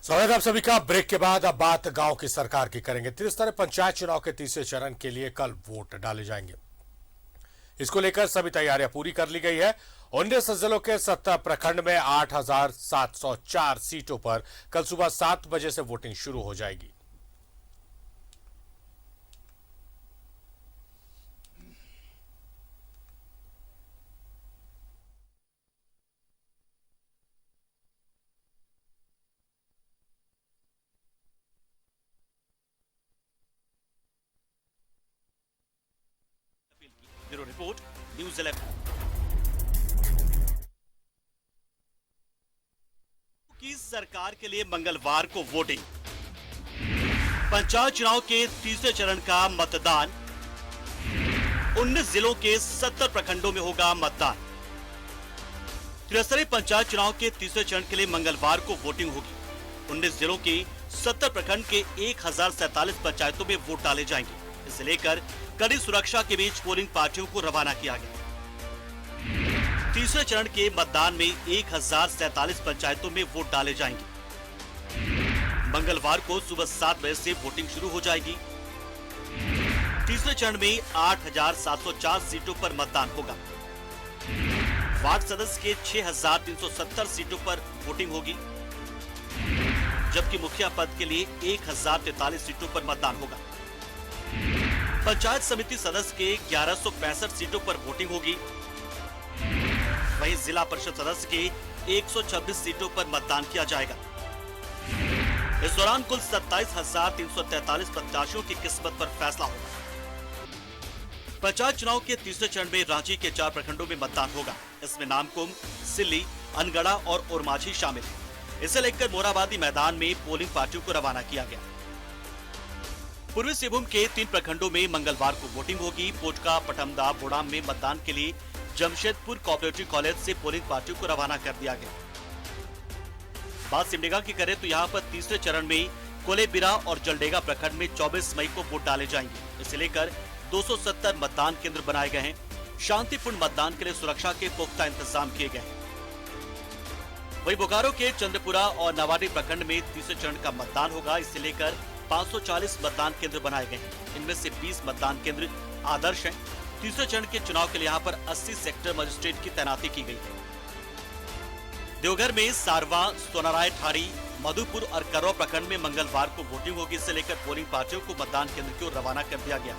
स्वागत आप सभी का। ब्रेक के बाद अब बात गांव की सरकार की करेंगे। त्रिस्तरीय पंचायत चुनाव के तीसरे चरण के लिए कल वोट डाले जाएंगे। इसको लेकर सभी तैयारियां पूरी कर ली गई है। 19 जिलों के 70 प्रखंड में 8,704 सीटों पर कल सुबह 7 बजे से वोटिंग शुरू हो जाएगी। Bureau report, news 11। की सरकार के लिए मंगलवार को वोटिंग। पंचायत चुनाव के तीसरे चरण का मतदान। 19 जिलों के 70 प्रखंडों में होगा मतदान। त्रिस्तरीय पंचायत चुनाव के तीसरे चरण के लिए मंगलवार को वोटिंग होगी। 19 जिलों के 70 प्रखंड के 1047 पंचायतों में वोट डाले जाएंगे। इसे लेकर कड़ी सुरक्षा के बीच पोलिंग पार्टियों को रवाना किया गया। तीसरे चरण के मतदान में 1047 पंचायतों में वोट डाले जाएंगे। मंगलवार को सुबह 7 बजे से वोटिंग शुरू हो जाएगी। तीसरे चरण में 8,704 सीटों पर मतदान होगा। वार्ड सदस्य के 6,370 सीटों पर वोटिंग होगी, जबकि मुखिया पद के लिए 1,043 सीटों पर मतदान होगा। पंचायत समिति सदस्य के 1165 सीटों पर वोटिंग होगी। वहीं जिला परिषद सदस्य के 126 सीटों पर मतदान किया जाएगा। इस दौरान कुल 27,343 प्रत्याशियों की किस्मत पर फैसला होगा। पंचायत चुनाव के तीसरे चरण में रांची के 4 प्रखंडों में मतदान होगा। इसमें नामकुम, सिल्ली, अनगढ़ा और ओरमाझी शामिल है। इसे लेकर मोराबादी मैदान में पोलिंग पार्टियों को रवाना किया गया। पूर्वी सिंहभूम के 3 प्रखंडों में मंगलवार को वोटिंग होगी। पोटका, पटमदा, बोड़ाम में मतदान के लिए जमशेदपुर कोऑपरेटिव कॉलेज से पोलिंग पार्टियों को रवाना कर दिया गया। बात सिमडेगा की करें तो यहाँ पर तीसरे चरण में कोलेबिरा और जलडेगा प्रखंड में 24 मई को वोट डाले जाएंगे। इसे लेकर 270 मतदान केंद्र बनाए गए हैं। शांतिपूर्ण मतदान के लिए सुरक्षा के पुख्ता इंतजाम किए गए हैं। वहीं बोकारो के चंद्रपुरा और नवाडी प्रखंड में तीसरे चरण का मतदान होगा। इसे लेकर 540 मतदान केंद्र बनाए गए हैं। इनमें से 20 मतदान केंद्र आदर्श हैं। तीसरे चरण के चुनाव के लिए यहाँ पर 80 सेक्टर मजिस्ट्रेट की तैनाती की गई है। देवघर में सारवा, सोनाराय, ठाड़ी, मधुपुर और करौ प्रखंड में मंगलवार को वोटिंग होगी। इसे लेकर पोलिंग पार्टियों को मतदान केंद्र की ओर रवाना कर दिया गया।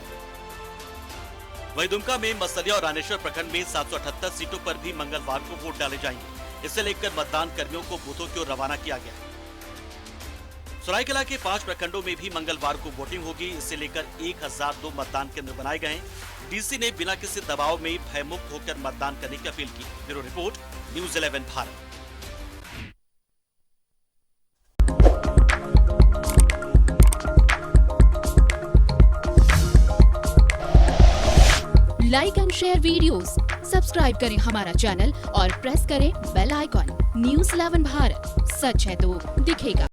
वहीं दुमका में मसलिया और रानेश्वर प्रखंड में 778 सीटों पर भी मंगलवार को वोट डाले जाएंगे। इसे लेकर मतदान कर्मियों को बूथों की ओर रवाना किया गया। सरायकेला के 5 प्रखंडों में भी मंगलवार को वोटिंग होगी। इसे लेकर 1002 मतदान केंद्र बनाए गए हैं। डीसी ने बिना किसी दबाव में भयमुक्त होकर मतदान करने की अपील की। Bureau report, news 11 Bharat. Like and share videos, subscribe करें हमारा चैनल और प्रेस करें बेल आइकॉन। न्यूज़ 11 भारत, सच है तो दिखेगा।